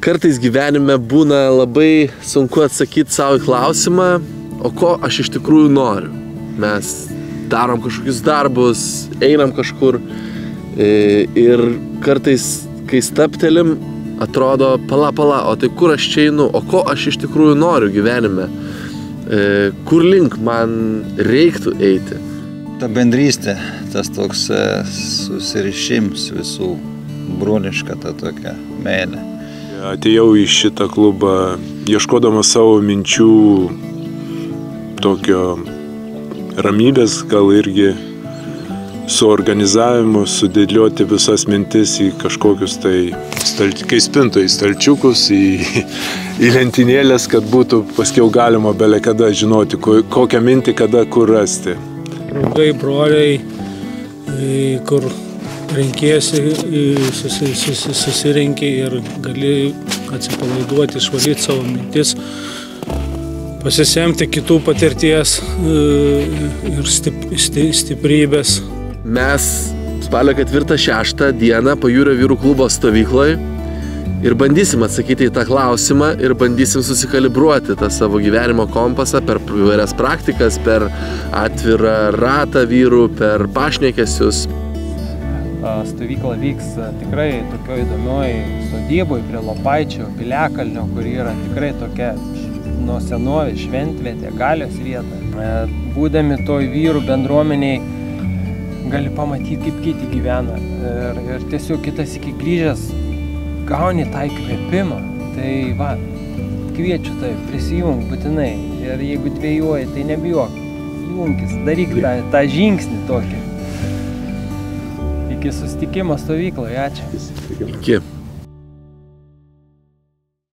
Kartais gyvenime būna labai sunku atsakyti savo į klausimą, o ko aš iš tikrųjų noriu. Mes darom kažkokius darbus, einam kažkur ir kartais, kai stabtelim, atrodo, pala, o tai kur aš čia einu, o ko aš iš tikrųjų noriu gyvenime, kur link man reiktų eiti. Ta bendrystė, tas toks susirišims visų, broliška ta tokia meilė. Atėjau į šitą klubą ieškodamas savo minčių tokio ramybės, gal irgi suorganizavimu, sudėlioti visas mintis į kažkokius tai kai spinto į stalčiukus, į lentynėlės, kad būtų paskiau galima belekada žinoti, kokią mintį kada kur rasti. Draugai, broliai, kur renkiesi, susirenki ir gali atsipalaiduoti, išvalyti savo mintis, pasisemti kitų patirties ir stiprybės. Mes spalio 4-6 dieną Pajūrio vyrų klubo stovykloje ir bandysim atsakyti į tą klausimą ir bandysim susikalibruoti tą savo gyvenimo kompasą per įvairias praktikas, per atvirą ratą vyrų, per pašnekesius. Stovykla vyks tikrai tokio įdomioj sodyboj prie Lopaičio piliakalnio, kuri yra tikrai tokia nuo senovės šventvietė, galios vieta. Būdami toj vyrų bendruomeniai gali pamatyti, kaip kiti gyvena. Ir tiesiog kitas iki grįžęs gauni tą įkvėpimą. Tai va, kviečiu tai, prisijung būtinai. Ir jeigu dvėjuoji, tai nebijok. Junkis, daryk tą žingsnį tokį. Iki susitikimo stovykloje, ačiū. Iki.